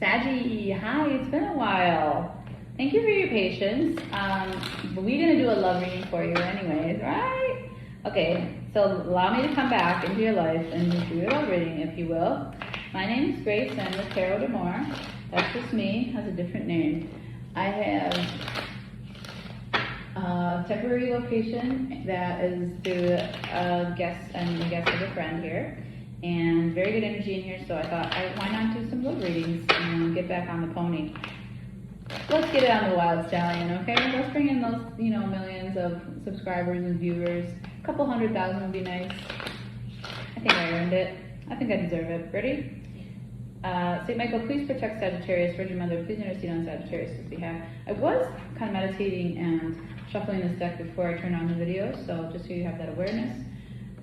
Saggy, hi, it's been a while. Thank you for your patience. But we're gonna do a love reading for you anyways, right? Okay, so allow me to come back into your life and do your love reading, if you will. My name is Grace, I'm with GraceDAmore. That's just me, has a different name. I have a temporary location that is through a guest and the guest of a friend here. And very good energy in here, so I thought, why not do some love readings and get back on the pony. Let's get it on the wild stallion, okay? Let's bring in those, millions of subscribers and viewers. A couple 100,000 would be nice. I think I earned it. I think I deserve it. Ready? St. Michael, please protect Sagittarius. Virgin Mother, please intercede on Sagittarius' behalf. I was kind of meditating and shuffling this deck before I turned on the video, so just so you have that awareness.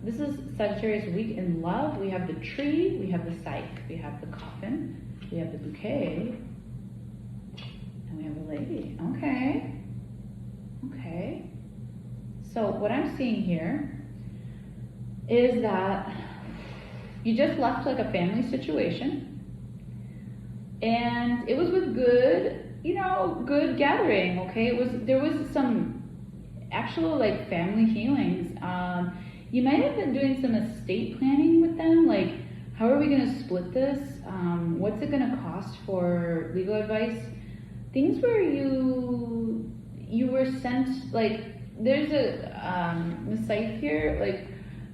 This is Sagittarius week in love. We have the tree, we have the scythe, we have the coffin, we have the bouquet, and we have the lady. Okay. Okay. So what I'm seeing here is that you just left like a family situation, and it was with good, good gathering. Okay, there was some actual like family healings. You might have been doing some estate planning with them, like how are we going to split this? What's it going to cost for legal advice? Things where you were sent, like there's a site here, like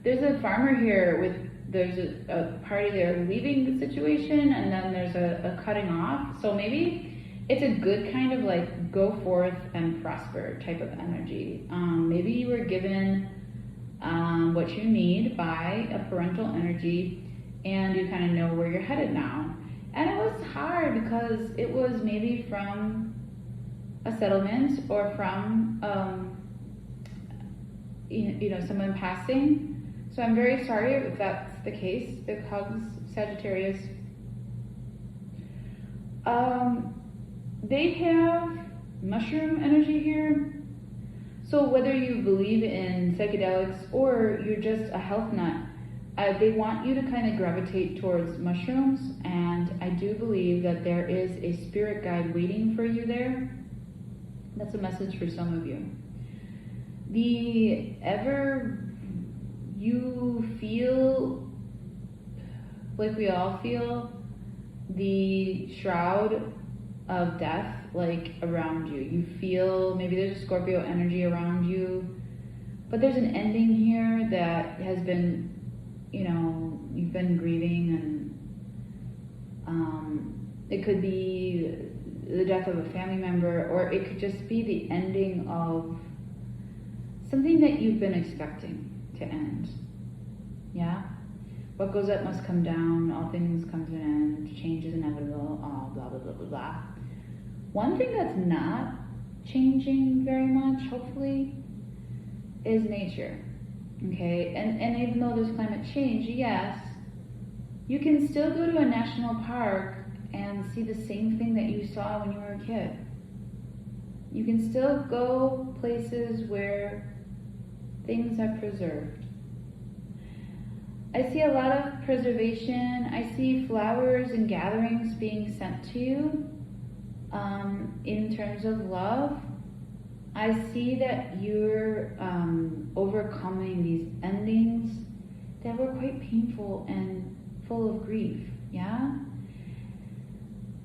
there's a farmer here there's a party there leaving the situation, and then there's a cutting off. So maybe it's a good kind of like go forth and prosper type of energy. Maybe you were given what you need by a parental energy, and you kind of know where you're headed now. And it was hard because it was maybe from a settlement or from someone passing. So I'm very sorry if that's the case. Big hugs, Sagittarius. They have mushroom energy here. So whether you believe in psychedelics or you're just a health nut, they want you to kind of gravitate towards mushrooms, and I do believe that there is a spirit guide waiting for you there. That's a message for some of you. You feel like we all feel the shroud of death like around you. You feel maybe there's a Scorpio energy around you, but there's an ending here that has been, you've been grieving, and it could be the death of a family member, or it could just be the ending of something that you've been expecting to end. Yeah? What goes up must come down, all things come to an end, change is inevitable, blah, blah, blah, blah, blah. One thing that's not changing very much, hopefully, is nature. Okay? And even though there's climate change, yes, you can still go to a national park and see the same thing that you saw when you were a kid. You can still go places where things are preserved. I see a lot of preservation. I see flowers and gatherings being sent to you. In terms of love, I see that you're overcoming these endings that were quite painful and full of grief, yeah?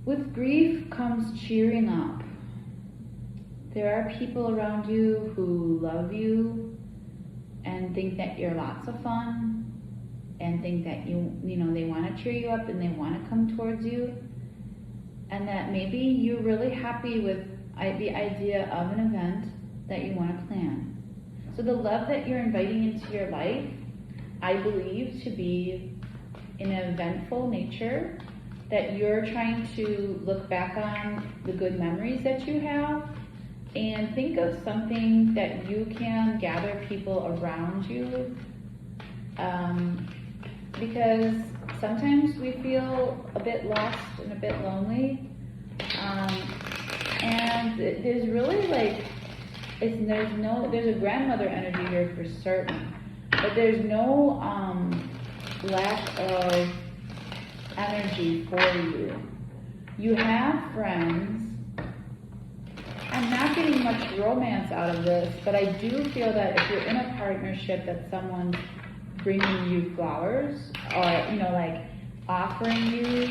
With grief comes cheering up. There are people around you who love you and think that you're lots of fun, and think that they want to cheer you up and they want to come towards you, and that maybe you're really happy with the idea of an event that you want to plan. So the love that you're inviting into your life, I believe to be in an eventful nature, that you're trying to look back on the good memories that you have and think of something that you can gather people around you, because sometimes we feel a bit lost and a bit lonely, and there's really there's a grandmother energy here for certain, but there's no lack of energy for you. You have friends. I'm not getting much romance out of this, but I do feel that if you're in a partnership that someone's bringing you flowers or, like offering you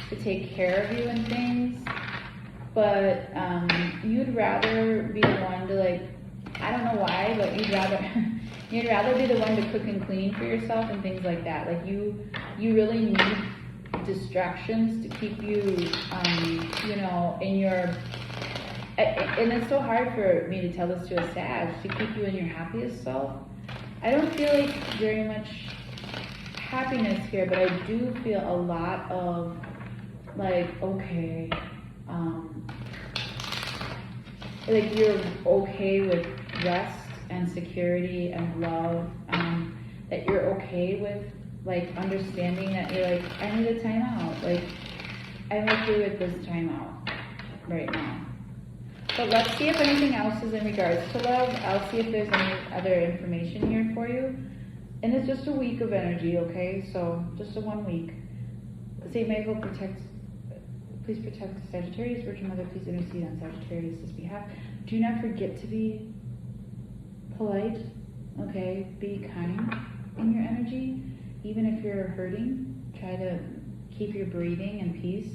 to take care of you and things, but you'd rather be the one to, like, I don't know why, but you'd rather be the one to cook and clean for yourself and things like that. Like you really need distractions to keep you, in your, and it's so hard for me to tell this to a Sag, to keep you in your happiest self. I don't feel like very much happiness here, but I do feel a lot of, like, okay, like you're okay with rest and security and love, that you're okay with, like, understanding that you're like, I need a time out, like, I'm okay with this time out right now. But let's see if anything else is in regards to love. I'll see if there's any other information here for you. And it's just a week of energy, okay? So just a 1 week. Saint Michael please protect Sagittarius. Virgin Mother, please intercede on Sagittarius' behalf. Do not forget to be polite, okay? Be kind in your energy. Even if you're hurting, try to keep your breathing and peace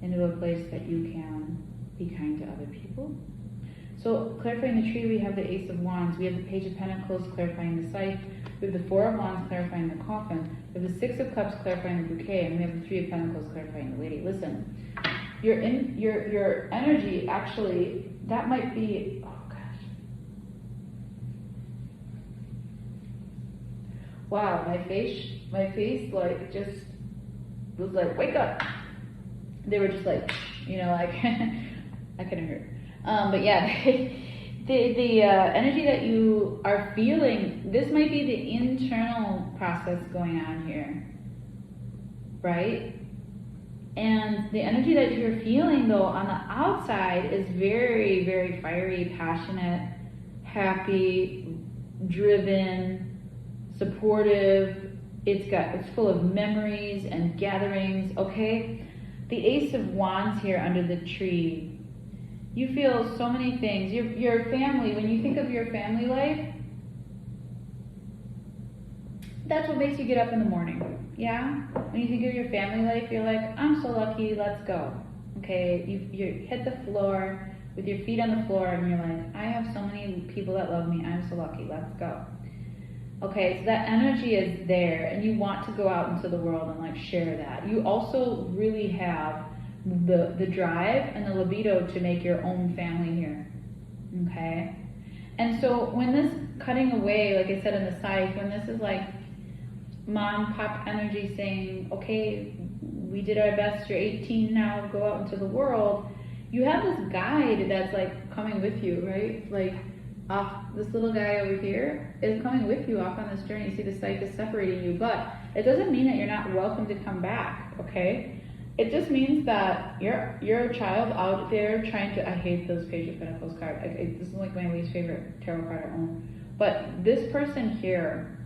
into a place that you can be kind to other people. So clarifying the tree, we have the Ace of Wands, we have the Page of Pentacles clarifying the scythe, we have the Four of Wands clarifying the coffin, we have the Six of Cups clarifying the bouquet, and we have the Three of Pentacles clarifying the lady. Listen, your energy, actually, that might be, oh gosh. Wow, my face like just was like, wake up. They were just like, like, I couldn't hurt. But yeah, the energy that you are feeling, this might be the internal process going on here, right? And the energy that you're feeling, though, on the outside is very, very fiery, passionate, happy, driven, supportive. It's full of memories and gatherings, okay? The Ace of Wands here under the tree. You feel so many things. Your family, when you think of your family life, that's what makes you get up in the morning. Yeah? When you think of your family life, you're like, I'm so lucky, let's go. Okay? You hit the floor with your feet on the floor and you're like, I have so many people that love me, I'm so lucky, let's go. Okay, so that energy is there and you want to go out into the world and, like, share that. You also really have the drive and the libido to make your own family here. Okay? And so when this cutting away, like I said in the scythe, when this is like mom pop energy saying, okay, we did our best, you're 18 now, go out into the world, you have this guide that's, like, coming with you, right? Like, this little guy over here is coming with you off on this journey. You see the scythe is separating you, but it doesn't mean that you're not welcome to come back, okay? It just means that you're a child out there trying to, I hate those Page of Pentacles card. This is like my least favorite tarot card I own. But this person here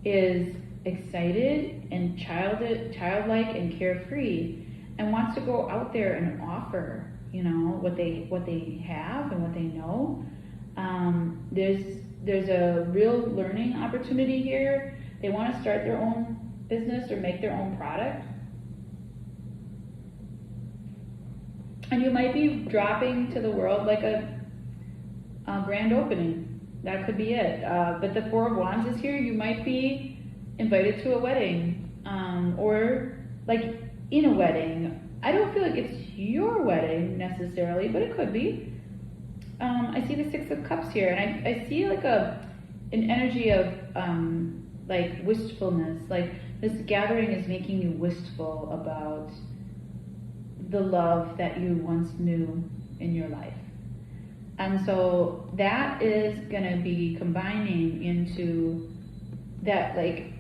is excited and childlike and carefree and wants to go out there and offer, what they have and what they know. There's a real learning opportunity here. They want to start their own business or make their own product. And you might be dropping to the world like a grand opening. That could be it. But the Four of Wands is here. You might be invited to a wedding, or like in a wedding. I don't feel like it's your wedding necessarily, but it could be. I see the Six of Cups here, and I see like an energy of like wistfulness. Like this gathering is making you wistful about the love that you once knew in your life. And so that is going to be combining into that, like,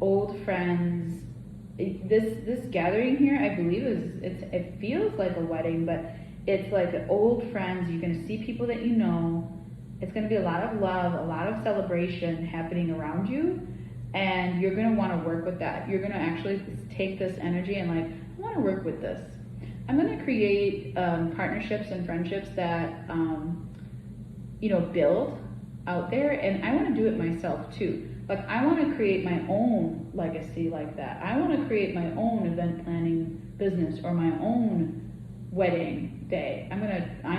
old friends. This gathering here, I believe, it feels like a wedding, but it's like old friends. You're going to see people that you know. It's going to be a lot of love, a lot of celebration happening around you, and you're going to want to work with that. You're going to actually take this energy and, like, I want to work with this. I'm going to create partnerships and friendships that, build out there, and I want to do it myself too. Like, I want to create my own legacy like that. I want to create my own event planning business or my own wedding day. I'm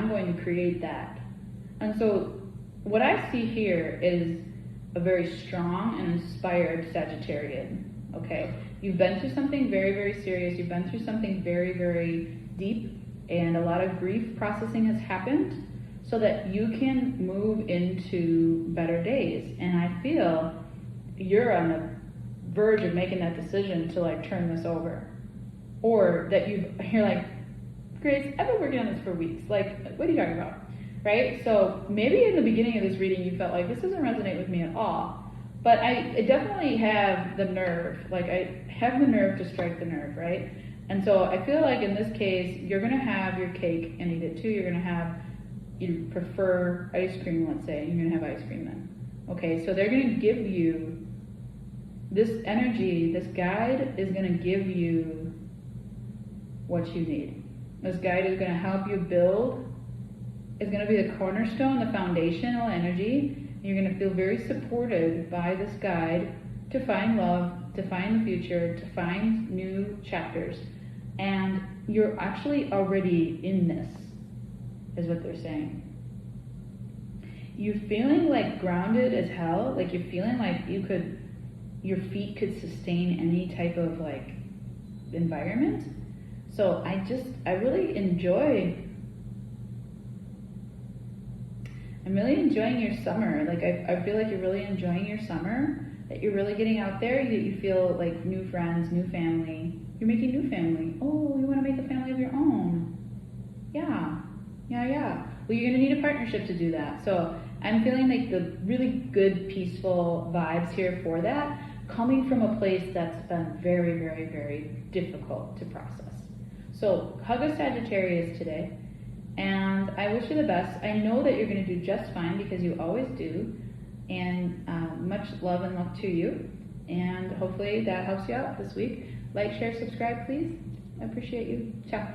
going to create that. And so what I see here is a very strong and inspired Sagittarian. Okay, you've been through something very, very serious. You've been through something very, very deep, and a lot of grief processing has happened so that you can move into better days. And I feel you're on the verge of making that decision to like turn this over, or that you're like, Grace, I've been working on this for weeks. Like, what are you talking about? Right? So maybe in the beginning of this reading you felt like this doesn't resonate with me at all, but I definitely have the nerve. Like, I have the nerve to strike the nerve, right? And so I feel like in this case you're gonna have your cake and eat it too. You're gonna have, you prefer ice cream, let's say, you're gonna have ice cream then. Okay, so they're gonna give you this energy. This guide is gonna give you what you need. This guide is gonna help you build. It's gonna be the cornerstone, the foundational energy. You're gonna feel very supported by this guide to find love, to find the future, to find new chapters. And you're actually already in this, is what they're saying. You're feeling like grounded as hell, like you're feeling like your feet could sustain any type of like environment. So I'm really enjoying your summer. Like I feel like you're really enjoying your summer, that you're really getting out there, that you feel like new friends, new family. You're making new family. Oh, you want to make a family of your own. Yeah. Well, you're going to need a partnership to do that. So I'm feeling like the really good, peaceful vibes here for that, coming from a place that's been very, very, very difficult to process. So hug a Sagittarius today, and I wish you the best. I know that you're going to do just fine because you always do, and much love and luck to you, and hopefully that helps you out this week. Like, share, subscribe, please. I appreciate you. Ciao.